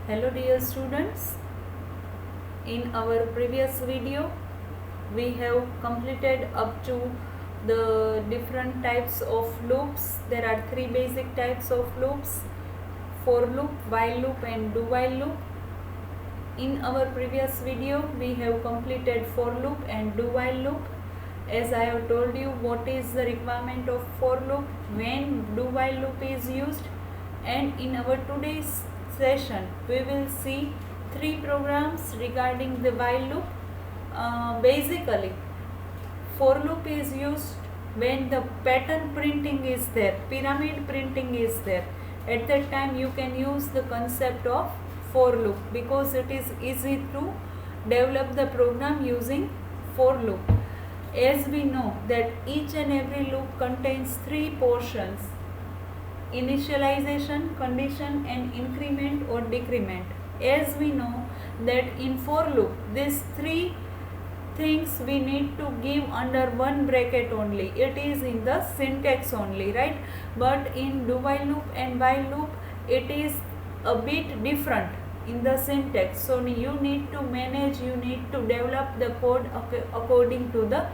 Hello dear students, in our previous video we have completed up to the different types of loops. There are three basic types of loops: for loop, while loop and do while loop. In our previous video we have completed for loop and do while loop. As I have told you what is the requirement of for loop, when do while loop is used, and in our today's session we will see three programs regarding the while loop. Basically, for loop is used when the pattern printing is there, pyramid printing is there. At that time you can use the concept of for loop because it is easy to develop the program using for loop. As we know that each and every loop contains three portions: initialization, condition and increment or decrement. As we know that in for loop these three things we need to give under one bracket only. It is in the syntax only, right? But in do while loop and while loop it is a bit different in the syntax. So you need to manage, you need to develop the code according to the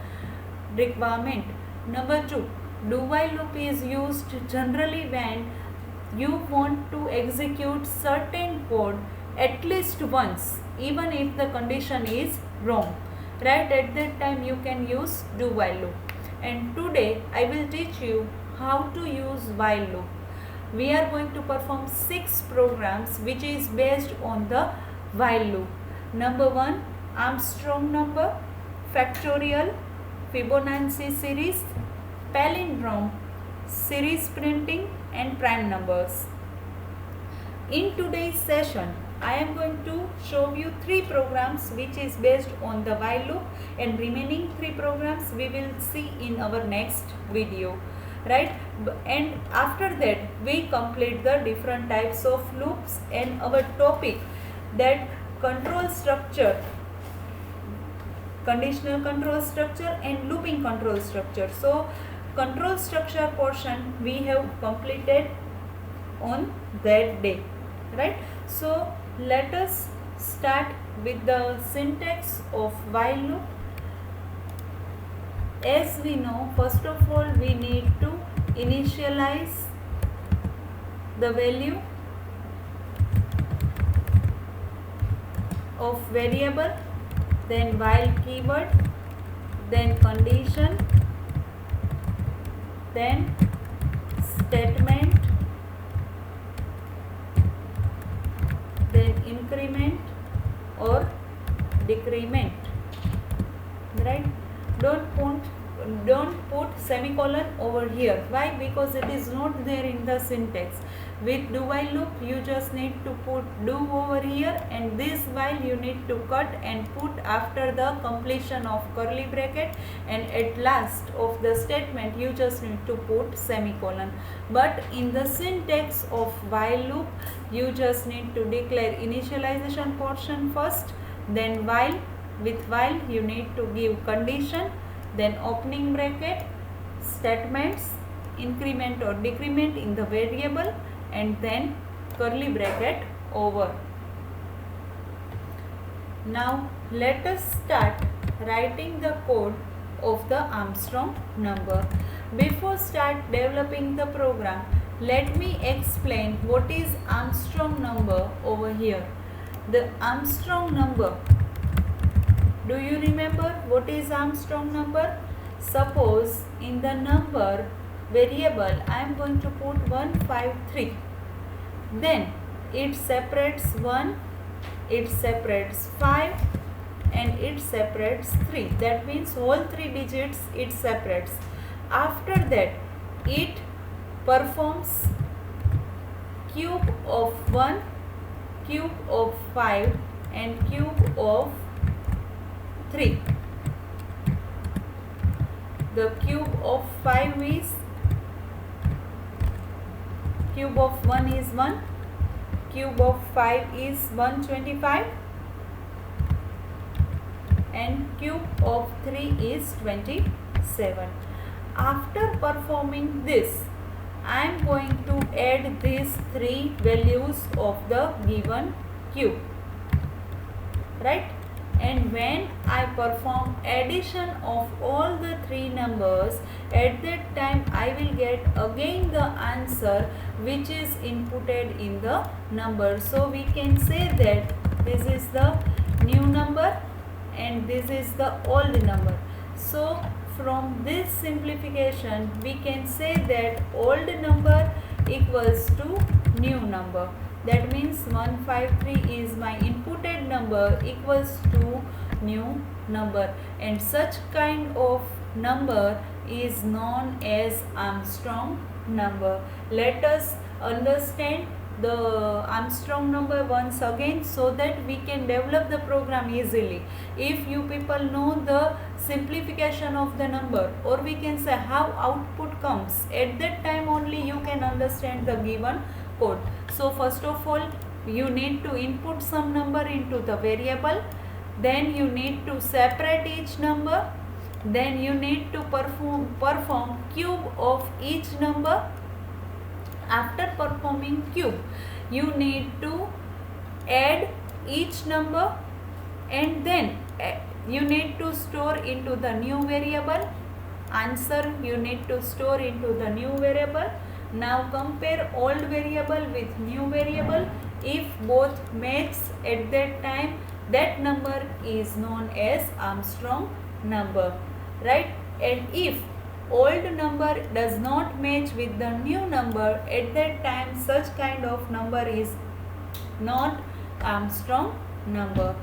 requirement. Number 2, do while loop is used generally when you want to execute certain code at least once, even if the condition is wrong, right? At that time you can use do while loop. And today I will teach you how to use while loop. We are going to perform 6 programs which is based on the while loop. Number 1, Armstrong number, factorial, Fibonacci series, palindrome, series printing and prime numbers. In today's session I am going to show you 3 programs which is based on the while loop, and remaining 3 programs we will see in our next video, right? And after that we complete the different types of loops and our topic, that control structure, conditional control structure and looping control structure. So control structure portion we have completed on that day, right? So let us start with the syntax of while loop. As we know, first of all we need to initialize the value of variable, then while keyword, then condition, then statement, then increment or decrement, right? Don't put semicolon over here. Why? Because it is not there in the syntax. With do while loop you just need to put do over here, and this while you need to cut and put after the completion of curly bracket, and at last of the statement you just need to put semicolon. But in the syntax of while loop you just need to declare initialization portion first, then while, with while you need to give condition, then opening bracket, statements, increment or decrement in the variable, and then curly bracket over. Now let us start writing the code of the Armstrong number. Before start developing the program, let me explain what is Armstrong number over here. The Armstrong number, do you remember what is Armstrong number? Suppose in the number variable I am going to put 153, then it separates 1, it separates 5 and it separates 3. That means whole 3 digits it separates. After that it performs cube of 1, cube of 5 and cube of 3. The cube of 5 is, cube of 1 is 1, cube of 5 is 125 and cube of 3 is 27. After performing this, I am going to add these 3 values of the given cube, right? And when I perform addition of all the three numbers, at that time I will get again the answer which is inputted in the number. So we can say that this is the new number and this is the old number. So from this simplification we can say that old number equals to new number. That means 153 is my inputted number equals to new number, and such kind of number is known as Armstrong number. Let us understand the Armstrong number once again so that we can develop the program easily. If you people know the simplification of the number, or we can say how output comes, at that time only you can understand the given code. So first of all you need to input some number into the variable, then you need to separate each number, then you need to perform cube of each number. After performing cube you need to add each number, and then you need to store into the new variable. Answer you need to store into the new variable. Now compare old variable with new variable. If both match, at that time that number is known as Armstrong number, right? And if old number does not match with the new number, at that time such kind of number is not Armstrong number.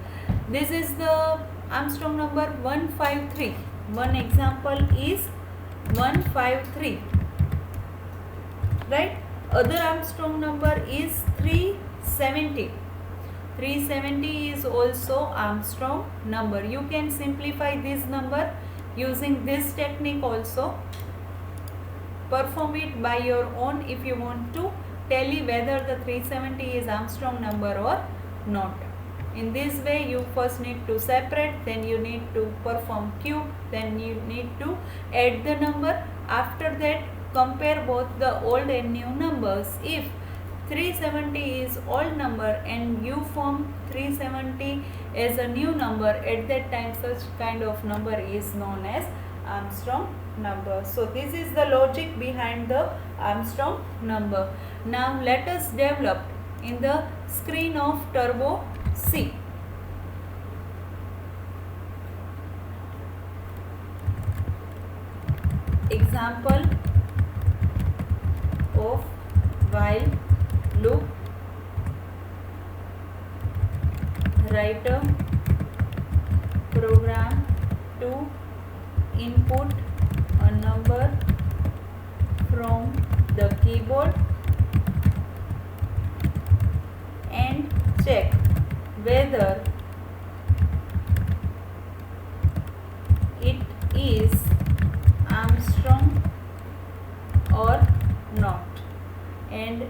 This is the Armstrong number 153. One example is 153, right? Other Armstrong number is 370. 370 is also Armstrong number. You can simplify this number using this technique also. Perform it by your own if you want to tally whether the 370 is Armstrong number or not. In this way you first need to separate, then you need to perform cube, then you need to add the number. After that compare both the old and new numbers. If 370 is old number and you form 370 as a new number, at that time such kind of number is known as Armstrong number. So this is the logic behind the Armstrong number. Now let us develop in the screen of Turbo C. Example of while loop. Write a program to input a number from the keyboard and check whether it is Armstrong or not, and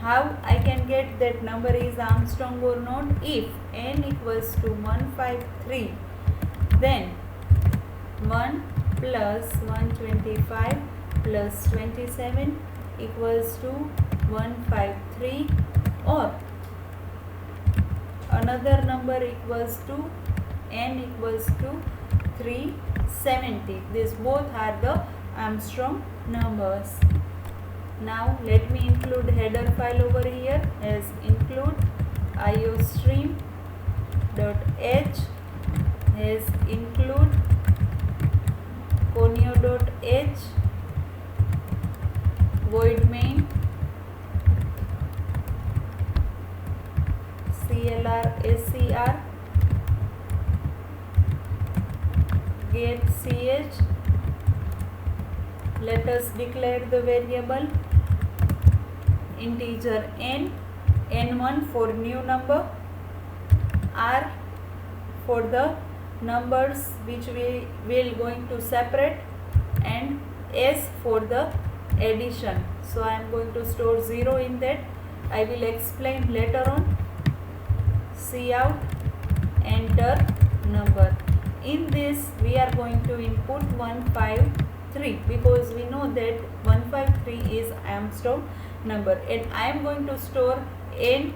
how I can get that number is Armstrong or not. If n equals to 153, then 1 plus 125 plus 27 equals to 153, or another number equals to n equals to 370. These both are the Armstrong numbers. Now let me include header file over here as include iostream.h as include conio.h void main clr scr get ch. Let us declare the variable integer n, n1 for new number, r for the numbers which we will going to separate, and s for the addition. So I am going to store 0 in that. I will explain later on. Cout enter number. In this we are going to input 153 because we know that 153 is Armstrong number, and I am going to store n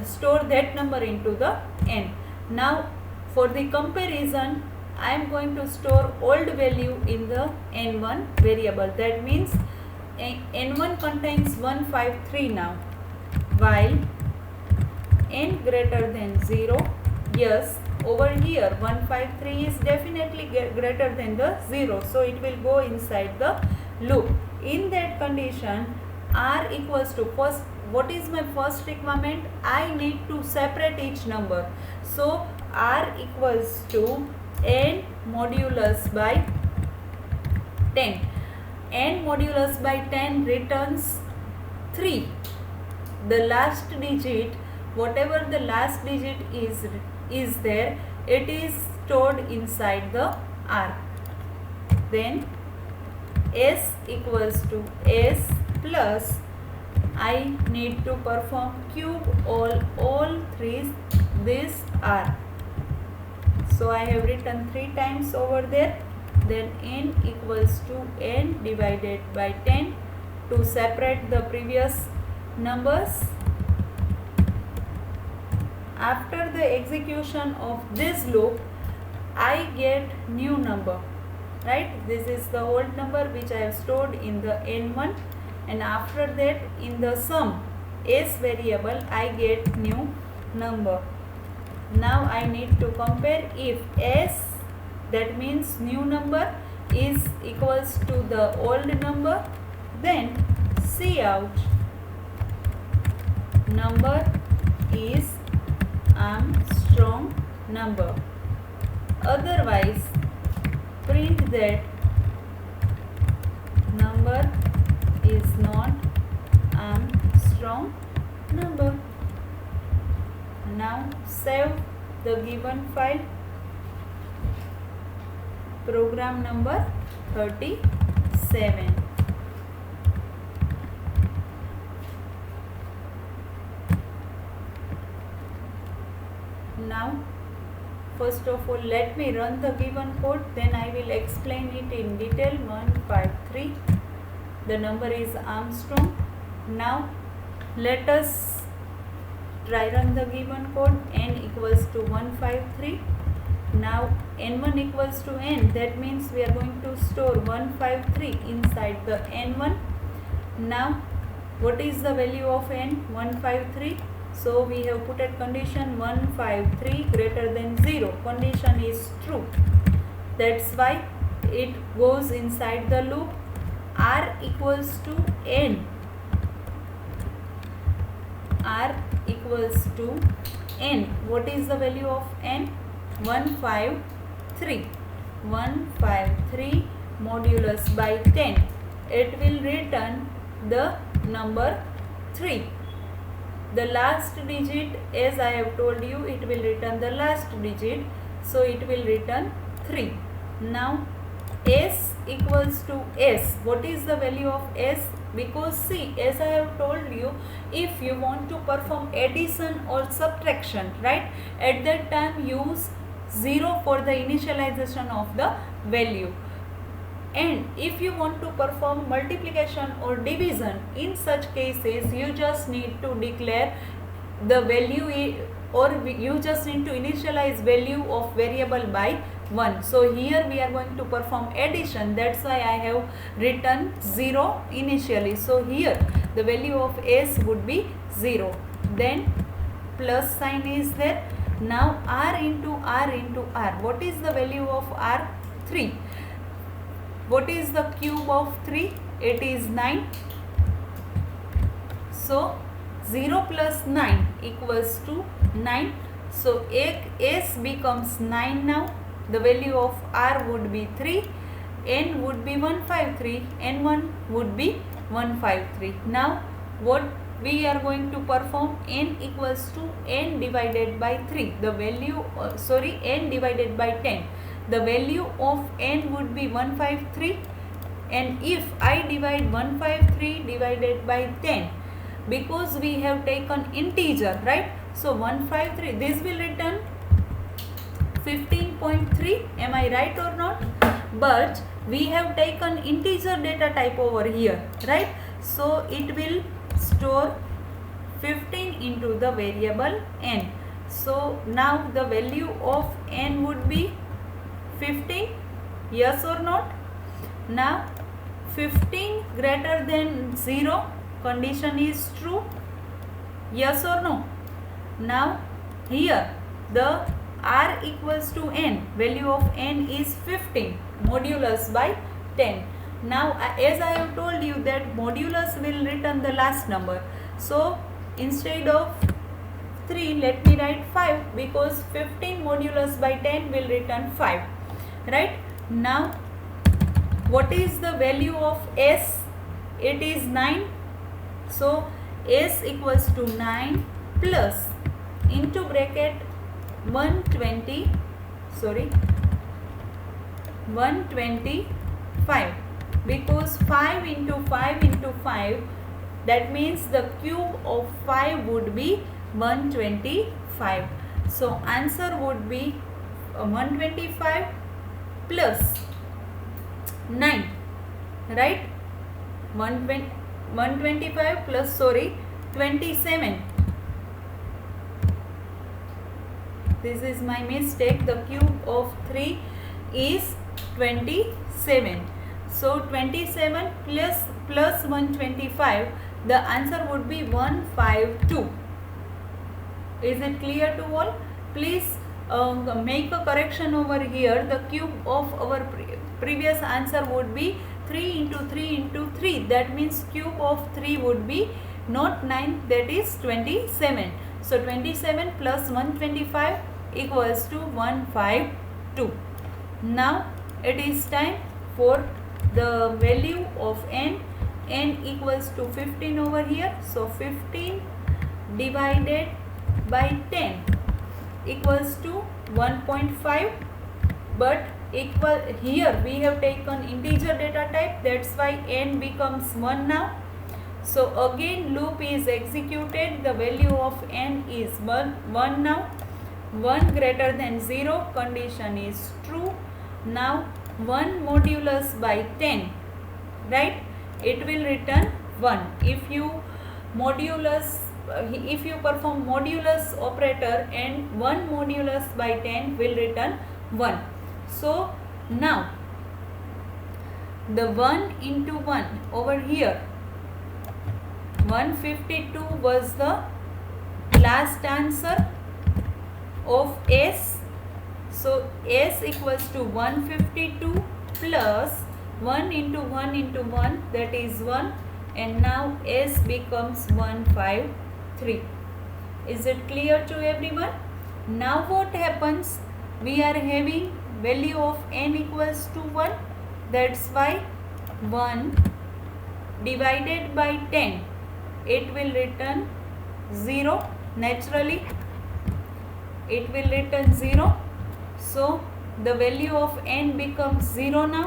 store that number into the n. Now for the comparison, I am going to store old value in the n1 variable. That means n1 contains 153 now, while n greater than 0, yes, over here 153 is definitely greater than the 0, so it will go inside the loop. In that condition, r equals to, first, what is my first requirement? I need to separate each number. So r equals to n modulus by 10. N modulus by 10 returns 3. The last digit, whatever the last digit is there, it is stored inside the r. Then s equals to s plus, I need to perform cube all three this r. So I have written 3 times over there. Then n equals to n divided by 10 to separate the previous numbers. After the execution of this loop, I get new number, right? This is the old number which I have stored in the n1, and after that in the sum s variable I get new number. Now I need to compare. If s, that means new number, is equals to the old number, then Cout number is Armstrong number. Otherwise, print that number is not Armstrong number. Now save the given file. Program number 37. Now first of all, let me run the given code, then I will explain it in detail. 153, the number is Armstrong. Now let us try run the given code. N equals to 153. Now n1 equals to n, that means we are going to store 153 inside the n1. Now what is the value of n? 153. So we have put a condition 153 greater than 0. Condition is true. That's why it goes inside the loop. R equals to n. R equals to n. What is the value of n? 153. 153 modulus by 10. It will return the number 3. The last digit, as I have told you, it will return the last digit, so it will return 3. Now s equals to s. What is the value of s? Because see, as I have told you, if you want to perform addition or subtraction, right, at that time use 0 for the initialization of the value. And if you want to perform multiplication or division, in such cases you just need to declare the value, or you just need to initialize value of variable by 1. So here we are going to perform addition, that's why I have written 0 initially. So here the value of s would be 0. Then plus sign is there. Now r into r into r. What is the value of r? 3. What is the cube of 3? It is 9. So 0 plus 9 equals to 9. So s becomes 9 now. The value of r would be 3. N would be 153. N1 would be 153. Now what we are going to perform? N equals to n divided by 3. The value, n divided by 10. The value of n would be 153, and if I divide 153 divided by 10, because we have taken integer, right? So 153, this will return 15.3. Am I right or not? But we have taken integer data type over here, right? So it will store 15 into the variable n. So now the value of n would be 15, yes or not? Now 15 greater than 0, condition is true, yes or no? Now here the r equals to n, value of n is 15, modulus by 10. Now as I have told you that modulus will return the last number, so instead of 3 let me write 5, because 15 modulus by 10 will return 5, right? Now what is the value of s? It is 9, so s equals to 9 plus into bracket 125, because 5 into 5 into 5, that means the cube of 5 would be 125. So answer would be 125 plus 9, right? 125 plus 27. This is my mistake. The cube of 3 is 27. So 27 plus 125, the answer would be 152. Is it clear to all? Please make a correction over here. The cube of our previous answer would be 3 into 3 into 3. That means cube of 3 would be not 9, that is 27. So 27 plus 125 equals to 152. Now it is time for the value of n. N equals to 15 over here. So 15 divided by 10 equals to 1.5, but equal, here we have taken integer data type, that's why n becomes 1 now. So again loop is executed, the value of n is 1 now. 1 greater than 0, condition is true. Now 1 modulus by 10, right? It will return 1. If you perform modulus operator, and 1 modulus by 10 will return 1. So now the 1 into 1 over here, 152 was the last answer of s. So s equals to 152 plus 1 into 1 into 1, that is 1, and now s becomes 153. Is it clear to everyone? Now what happens? We are having value of n equals to 1, that's why 1 divided by 10, it will return 0. Naturally it will return 0. So the value of n becomes 0 now.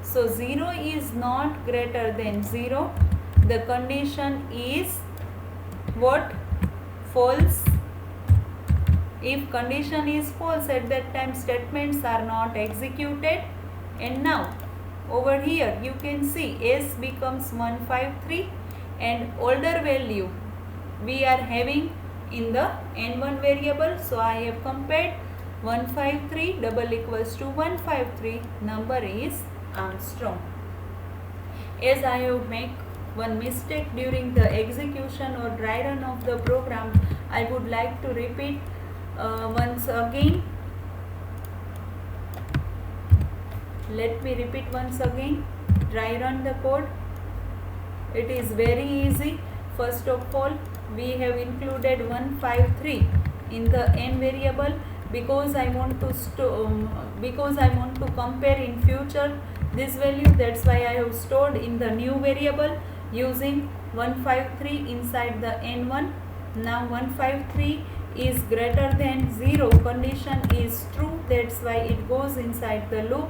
So 0 is not greater than 0. The condition is what? False. If condition is false, at that time statements are not executed. And now over here you can see s becomes 153, and older value we are having in the n1 variable. So I have compared 153 double equals to 153, number is Armstrong. As I have made one mistake during the execution or dry run of the program, I would like to repeat once again. Let me repeat once again. Dry run the code. It is very easy. First of all, we have included 153 in the n variable because I want to compare in future this value. That's why I have stored in the new variable using 153 inside the n1. Now 153 is greater than 0, condition is true, that's why it goes inside the loop.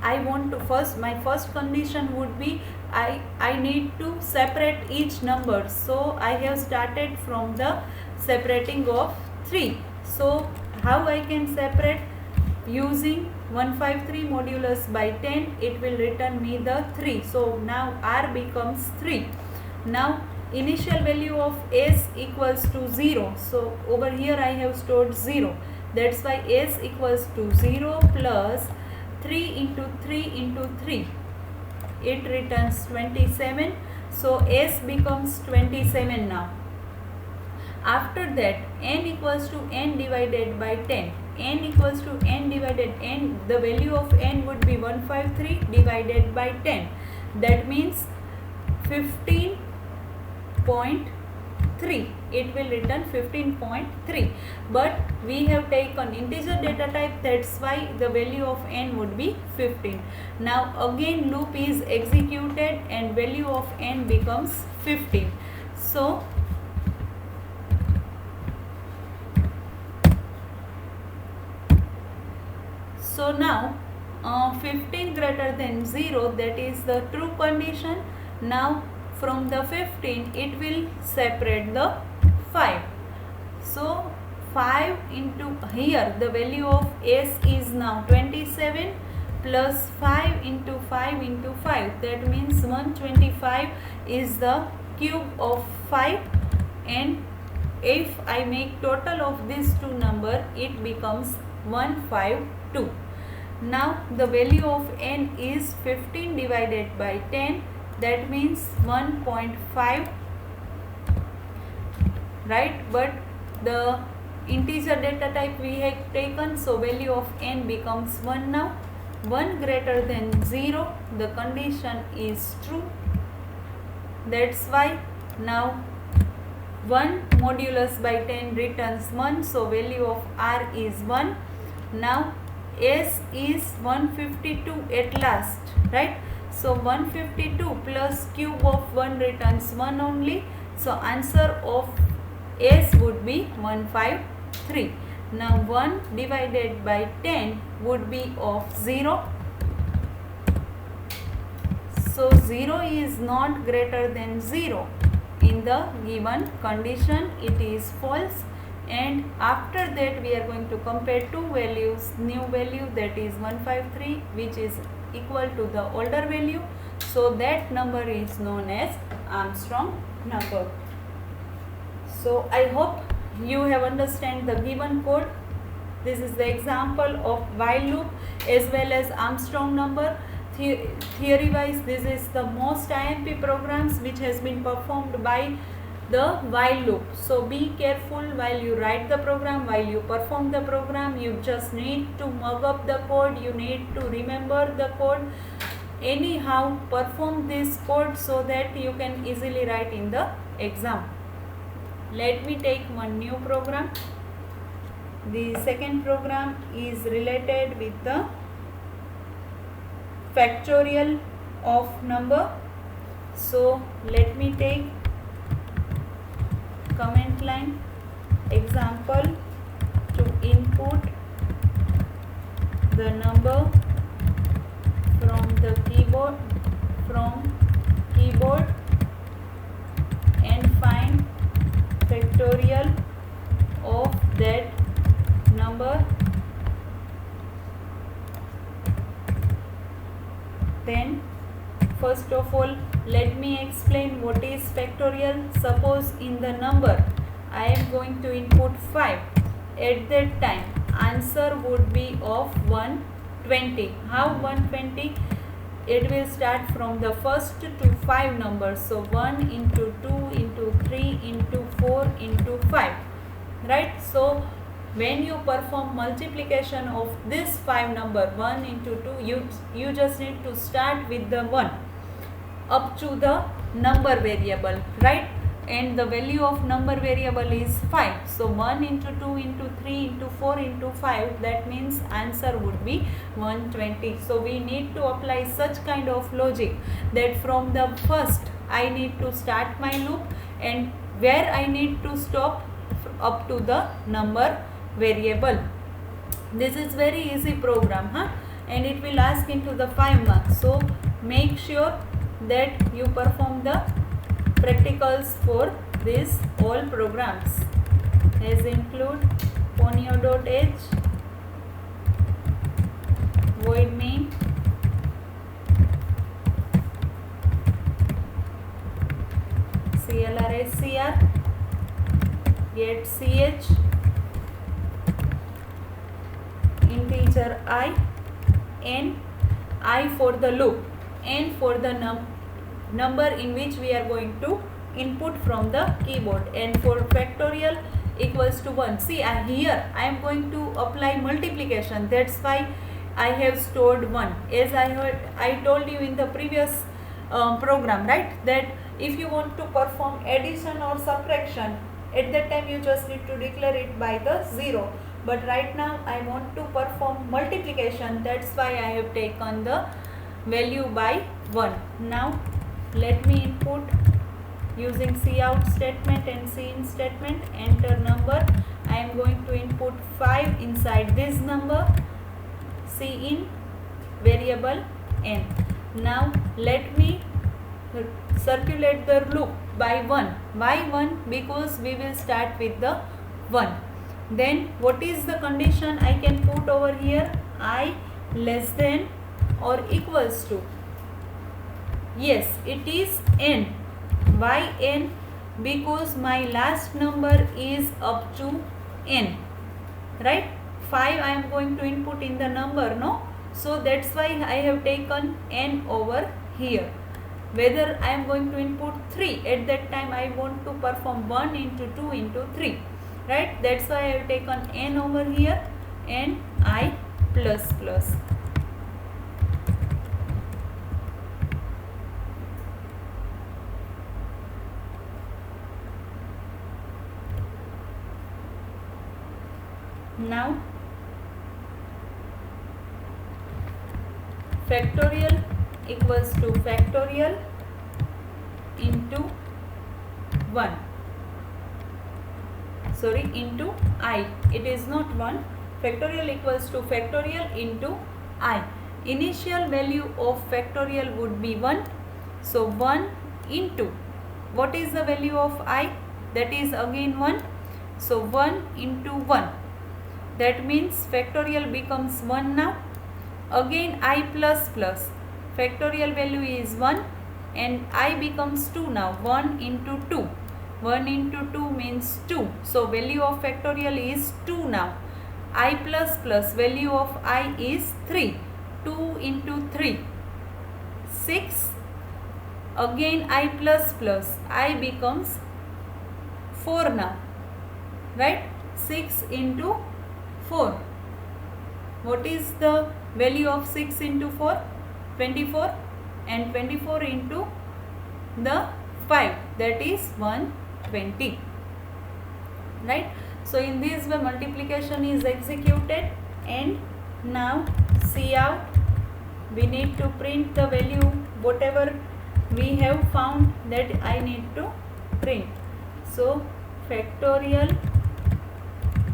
I want to my first condition would be I need to separate each number. So I have started from the separating of 3. So how I can separate? Using 153 modulus by 10, it will return me the 3. So now r becomes 3. Now initial value of s equals to 0. So over here I have stored 0. That's why s equals to 0 plus 3 into 3 into 3. It returns 27. So s becomes 27 now. After that, n equals to n divided by 10. N equals to n divided n. The value of n would be 153 divided by 10. That means 15.3. It will return 15.3. But we have taken integer data type. That's why the value of n would be 15. Now again loop is executed and value of n becomes 15. So now 15 greater than 0, that is the true condition. Now from the 15 it will separate the 5. So 5 into, here the value of s is now 27 plus 5 into 5 into 5. That means 125 is the cube of 5, and if I make total of these two number, it becomes 152. Now the value of n is 15 divided by 10. That means 1.5, right? But the integer data type we have taken, so value of n becomes 1 now. 1 greater than 0, the condition is true. That's why now 1 modulus by 10 returns 1, so value of r is 1. Now s is 152 at last, right? So 152 plus cube of 1 returns 1 only. So answer of s would be 153. Now 1 divided by 10 would be of 0. So 0 is not greater than 0. In the given condition, it is false. And after that we are going to compare two values. New value, that is 153, which is equal to the older value. So that number is known as Armstrong number. So I hope you have understand the given code. This is the example of while loop as well as Armstrong number. Theory wise, this is the most IMP programs which has been performed by the while loop. So be careful while you write the program, while you perform the program. You just need to mug up the code, you need to remember the code. Anyhow, perform this code so that you can easily write in the exam. Let me take one new program. The second program is related with the factorial of number. So let me take comment line example to input the number from the keyboard and find factorial of that number. Then first of all, let me explain what is factorial. Suppose in the number I am going to input 5. At that time answer would be of 120. How 120? It will start from the first to 5 numbers. So 1 into 2 into 3 into 4 into 5. Right? So when you perform multiplication of this 5 number 1 into 2, you just need to start with the 1 up to the number variable, right? And the value of number variable is 5. So 1 into 2 into 3 into 4 into 5, that means answer would be 120. So we need to apply such kind of logic that from the first I need to start my loop and where I need to stop up to the number variable. This is very easy program, and it will ask into the 5 marks. So make sure that you perform the practicals for these all programs, as include ponyo.h, void main, LRSCR, get CH, integer I, n, I for the loop, n for the number in which we are going to input from the keyboard, and for factorial equals to 1. See, here I am going to apply multiplication, that's why I have stored 1. As I told you in the previous program, right, that if you want to perform addition or subtraction, at that time you just need to declare it by the 0. But right now I want to perform multiplication, that's why I have taken the value by 1. Now let me input using cout statement and cin statement, enter number. I am going to input 5 inside this number, cin variable n. Now let me circulate the loop by 1. Why 1? Because we will start with the 1. Then what is the condition I can put over here? I less than or equals to. Yes, it is n. Why n? Because my last number is up to n, right? 5 I am going to input in the number, no? So that's why I have taken n over here. Whether I am going to input 3, at that time I want to perform 1 into 2 into 3, right? That's why I have taken n over here, and I plus plus. Now factorial equals to factorial into 1, sorry, into I. It is not 1. Factorial equals to factorial into I. Initial value of factorial would be 1. So 1 into, what is the value of I? That is again 1. So 1 into 1. That means factorial becomes 1 now. Again I plus plus. Factorial value is 1 and I becomes 2 now. 1 into 2. 1 into 2 means 2. So value of factorial is 2 now. I plus plus, value of I is 3. 2 into 3. 6. Again I plus plus. I becomes 4 now. Right? 6 into 4. What is the value of 6 into 4? 24, and 24 into the 5, that is 120, right? So in this way multiplication is executed, and now cout, we need to print the value whatever we have found, that I need to print. So factorial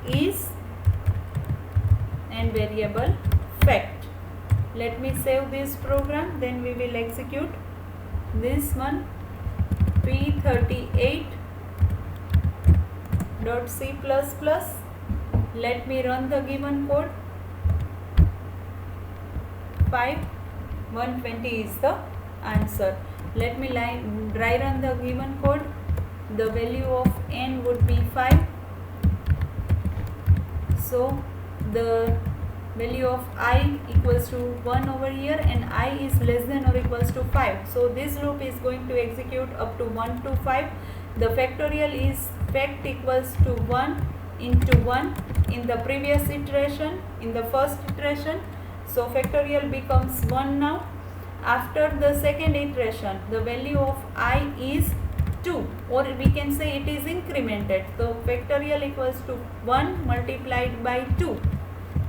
is and variable fact. Let me save this program, then we will execute this one. p38.c++. Let me run the given code. 120 is the answer. Let me dry run the given code. The value of n would be 5. So the value of I equals to 1 over here, and I is less than or equals to 5. So this loop is going to execute up to 1 to 5. The factorial is fact equals to 1 into 1 in the previous iteration, in the first iteration. So factorial becomes 1 now. After the second iteration, the value of I is 2, or we can say it is incremented. So factorial equals to 1 multiplied by 2.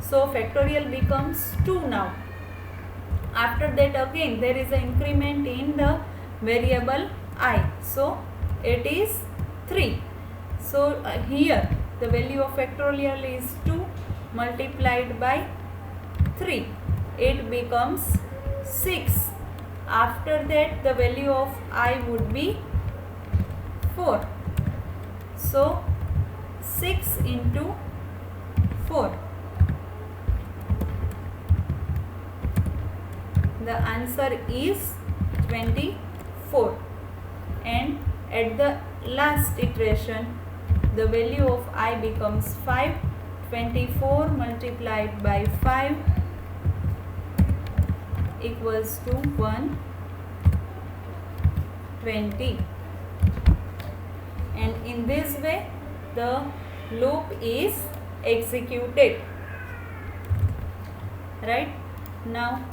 So factorial becomes 2 now. After that again there is an increment in the variable I. So it is 3. So here the value of factorial is 2 multiplied by 3. It becomes 6. After that the value of I would be 4. So 6 into 4. The answer is 24, and at the last iteration, the value of I becomes 5. 24 multiplied by 5 equals to 120, and in this way the loop is executed. Right, now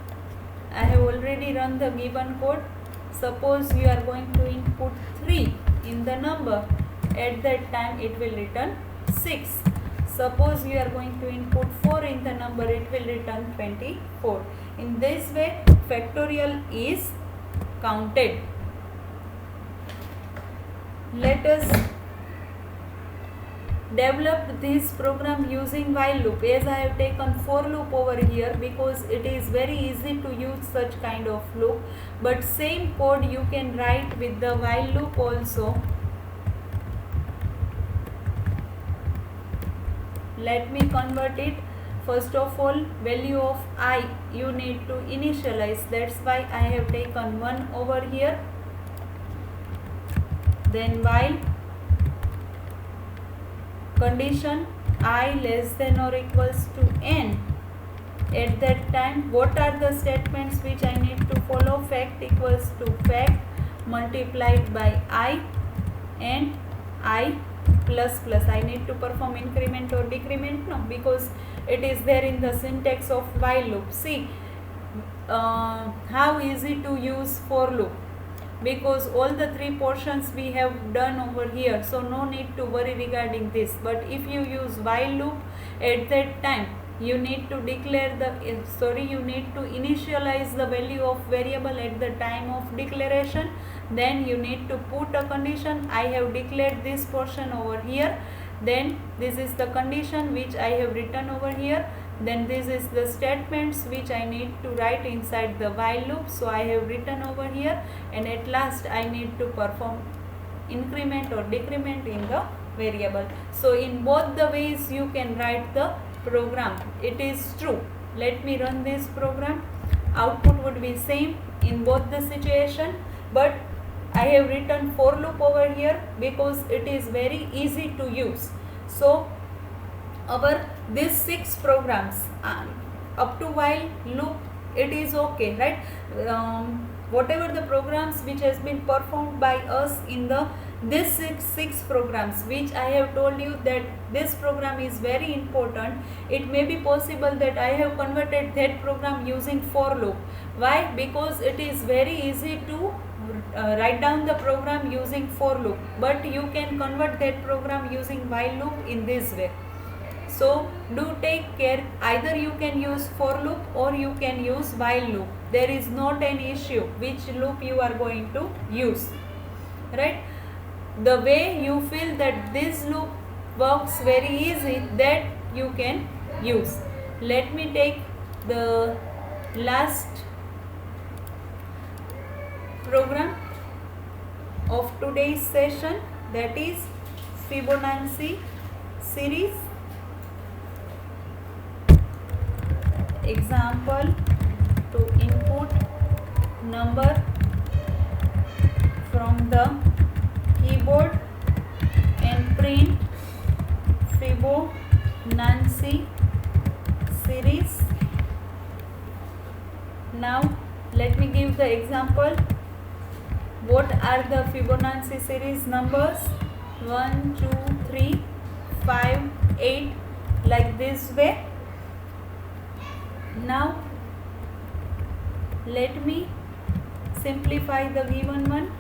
I have already run the given code. Suppose you are going to input 3 in the number, at that time it will return 6. Suppose you are going to input 4 in the number, it will return 24. In this way factorial is counted. Let us develop this program using while loop, as I have taken for loop over here because it is very easy to use such kind of loop, but same code you can write with the while loop also. Let me convert it. First of all, value of I you need to initialize, that's why I have taken 1 over here. Then while condition I less than or equals to n, at that time what are the statements which I need to follow? Fact equals to fact multiplied by I and I plus plus. I need to perform increment or decrement? No, because it is there in the syntax of while loop. See how easy to use for loop, because all the 3 portions we have done over here, so no need to worry regarding this. But if you use while loop, at that time you need to declare the you need to initialize the value of variable at the time of declaration. Then you need to put a condition. I have declared this portion over here, then this is the condition which I have written over here, then this is the statements which I need to write inside the while loop, so I have written over here, and at last I need to perform increment or decrement in the variable. So in both the ways you can write the program. It is true. Let me run this program. Output would be same in both the situation, but I have written for loop over here because it is very easy to use. So our these 6 programs up to while loop, it is okay, right? Whatever the programs which has been performed by us in the this six programs which I have told you that this program is very important, it may be possible that I have converted that program using for loop. Why? Because it is very easy to write down the program using for loop, but you can convert that program using while loop in this way. So do take care, either you can use for loop or you can use while loop. There is not an issue which loop you are going to use, right? The way you feel that this loop works very easy, that you can use. Let me take the last program of today's session, that is Fibonacci series. Example: to input number from the keyboard and print Fibonacci series. Now let me give the example. What are the Fibonacci series numbers? 1, 2, 3, 5, 8, like this way. Now let me simplify the given one.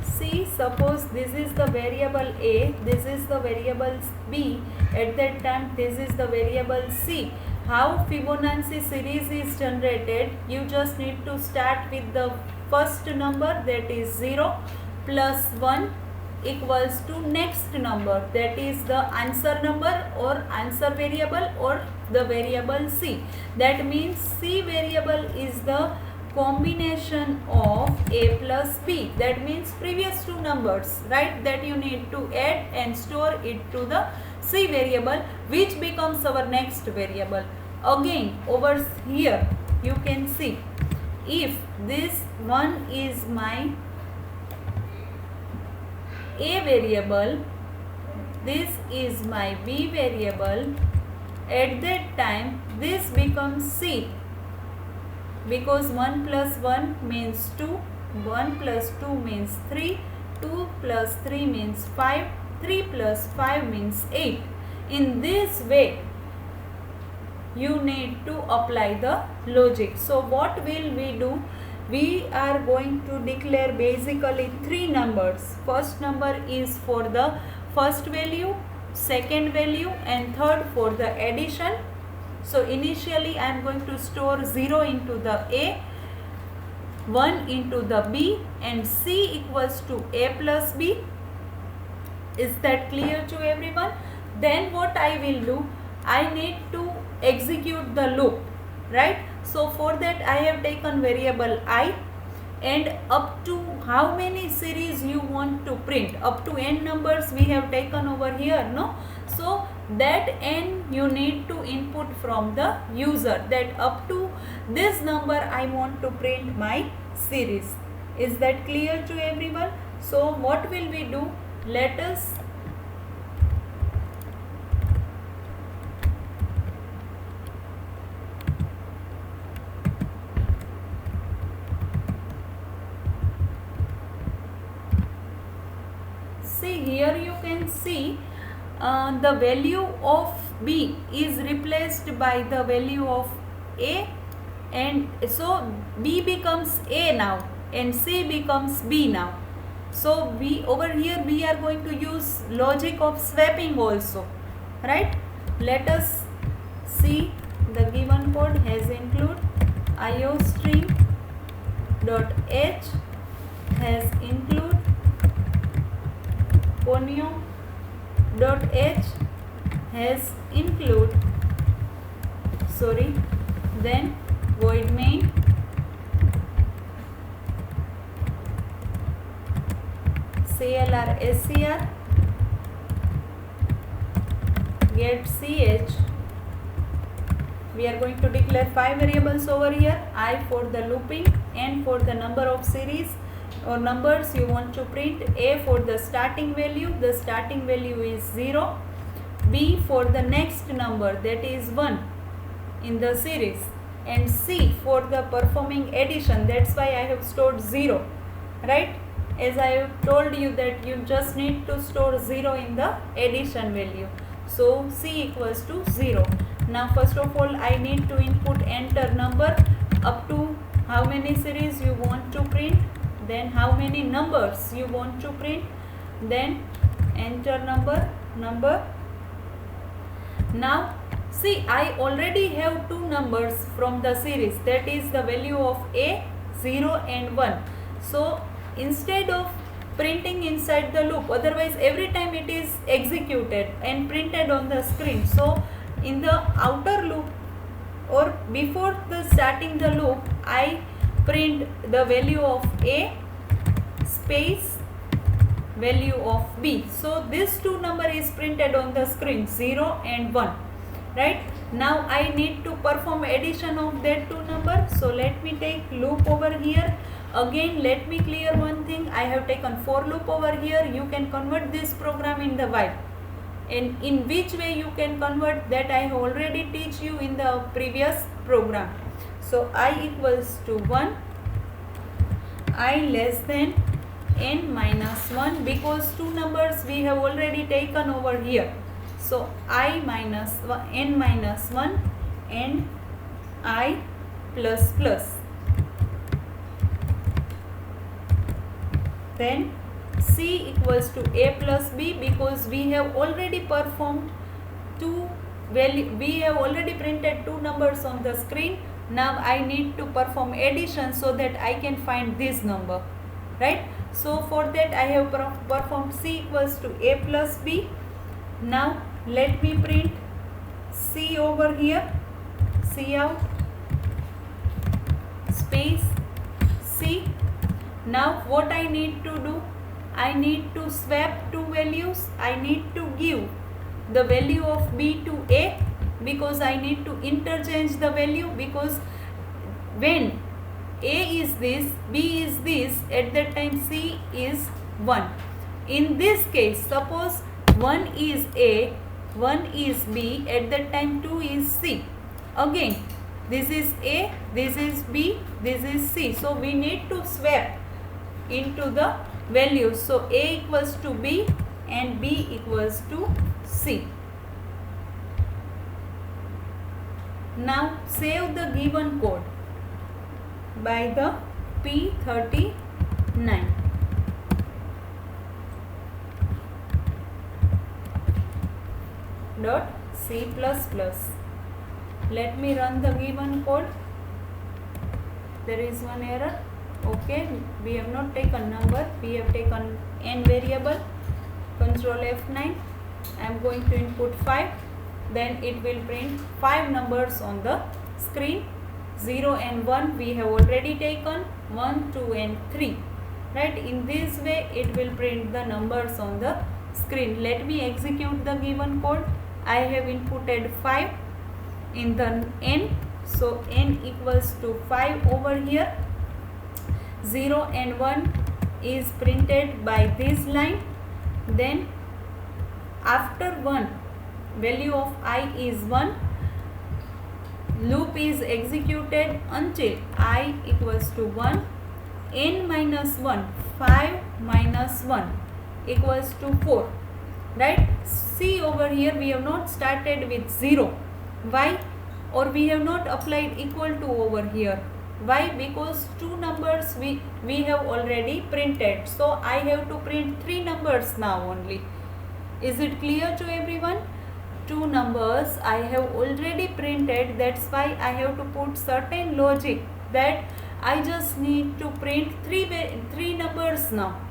See, suppose this is the variable A, this is the variable B, at that time this is the variable C. How Fibonacci series is generated? You just need to start with the first number, that is 0, plus 1 equals to next number, that is the answer number or answer variable or the variable C. That means C variable is the combination of A plus B. That means previous 2 numbers, right, that you need to add and store it to the C variable, which becomes our next variable. Again over here you can see, if this one is my A variable, this is my B variable. At that time this becomes C, because 1 plus 1 means 2, 1 plus 2 means 3, 2 plus 3 means 5, 3 plus 5 means 8. In this way you need to apply the logic. So what will we do? We are going to declare basically three numbers. First number is for the first value, second value, and third for the addition. So initially I am going to store 0 into the A, 1 into the B, and C equals to A plus B. Is that clear to everyone? Then what I will do, I need to execute the loop, right? So for that I have taken variable I, and up to how many series you want to print, up to n numbers we have taken over here, no? So that n you need to input from the user, that up to this number I want to print my series. Is that clear to everyone? So what will we do? Let us see, here you can see the value of B is replaced by the value of A, and so B becomes A now and C becomes B now. So we over here we are going to use logic of swapping also, right? Let us see the given code has include iostream dot h has include ponyo dot h has include then void main clr scr get ch. We are going to declare 5 variables over here, I for the looping, n for the number of series or numbers you want to print, A for the starting value is 0, B for the next number, that is 1 in the series, and C for the performing addition, that's why I have stored 0, right? As I have told you that you just need to store 0 in the addition value. So C equals to 0. Now first of all I need to input enter number up to how many series you want to print, then how many numbers you want to print, then enter number. Now see, I already have two numbers from the series, that is the value of A, 0 and 1. So instead of printing inside the loop, otherwise every time it is executed and printed on the screen, so in the outer loop or before the starting the loop I print the value of A space value of B. So this two number is printed on the screen, 0 and 1, right? Now I need to perform addition of that two number. So let me take loop over here. Again let me clear one thing, I have taken for loop over here. You can convert this program in the while, and in which way you can convert that I have already teach you in the previous program. So I equals to 1, I less than n minus 1, because two numbers we have already taken over here. So I minus 1, n minus 1 and I plus plus. Then C equals to A plus B, because we have already performed we have already printed two numbers on the screen. Now I need to perform addition so that I can find this number, right? So for that I have performed C equals to A plus B. Now let me print C over here, C out space C. Now what I need to do, I need to swap two values. I need to give the value of B to A, because I need to interchange the value, because when A is this, B is this, at that time C is 1. In this case, suppose 1 is A, 1 is B, at that time 2 is C. Again, this is A, this is B, this is C. So we need to swap into the values. So A equals to B and B equals to C. Now save the given code by the P39. .C++. Let me run the given code. There is one error. Okay, we have not taken number, we have taken n variable. Control F9. I am going to input 5. Then it will print 5 numbers on the screen. 0 and 1 we have already taken. 1, 2 and 3. Right, in this way it will print the numbers on the screen. Let me execute the given code. I have inputted 5 in the n. So n equals to 5 over here. 0 and 1 is printed by this line. Then after 1, value of I is 1. Loop is executed until I equals to 1. N minus 1, 5 minus 1 equals to 4. Right? See over here, we have not started with 0. Why? Or we have not applied equal to over here. Why? Because 2 numbers we have already printed. So I have to print 3 numbers now only. Is it clear to everyone? 2 numbers I have already printed. That's why I have to put certain logic that I just need to print 3 numbers now.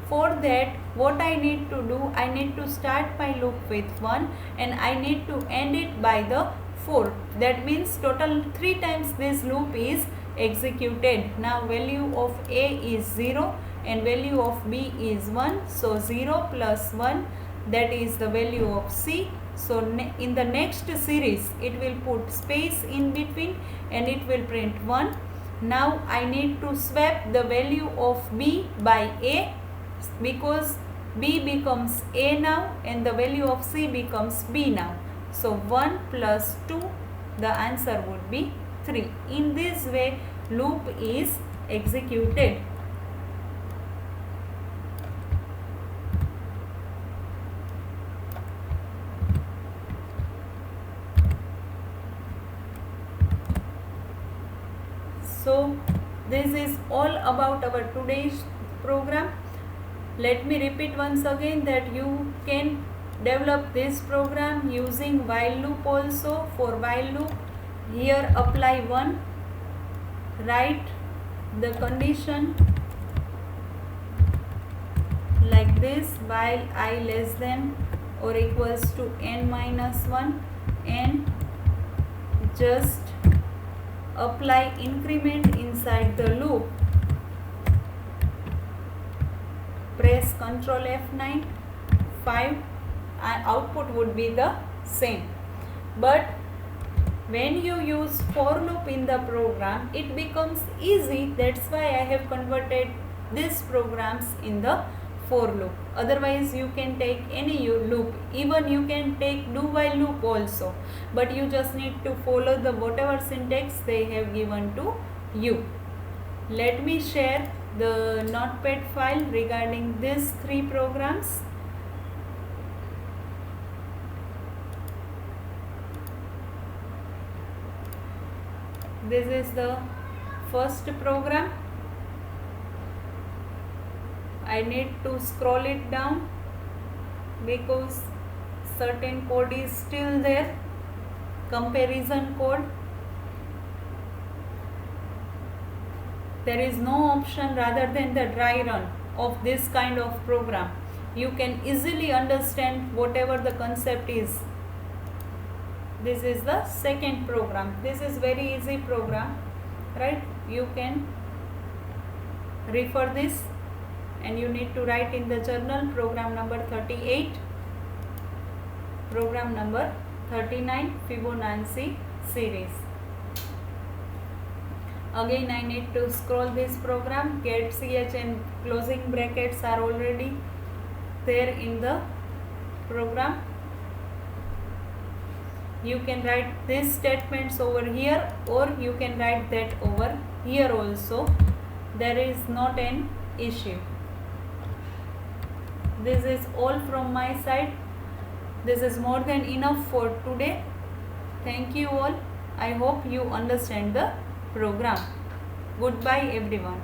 For that, what I need to do, I need to start my loop with 1 and I need to end it by the 4. That means total 3 times this loop is executed. Now value of A is 0 and value of B is 1. So 0 plus 1, that is the value of C. So in the next series it will put space in between and it will print 1. Now I need to swap the value of B by A, because B becomes A now and the value of C becomes B now. So 1 plus 2, the answer would be 3. In this way loop is executed. So this is all about our today's program. Let me repeat once again that you can develop this program using while loop also. For while loop, here apply 1, write the condition like this, while I less than or equals to n minus 1, and just apply increment inside the loop. Press Ctrl F9, 5, and output would be the same. But when you use for loop in the program, it becomes easy. That's why I have converted these programs in the for loop. Otherwise you can take any loop, even you can take do while loop also, but you just need to follow the whatever syntax they have given to you. Let me share the notepad file regarding these 3 programs. This is the first program. I need to scroll it down because certain code is still there. Comparison code. There is no option rather than the dry run of this kind of program. You can easily understand whatever the concept is. This is the second program. This is very easy program, right? You can refer this and you need to write in the journal program number 38, program number 39, Fibonacci series. Again I need to scroll this program. Get ch and closing brackets are already there in the program. You can write these statements over here, or you can write that over here also. There is not an issue. This is all from my side. This is more than enough for today. Thank you all. I hope you understand the program. Goodbye everyone.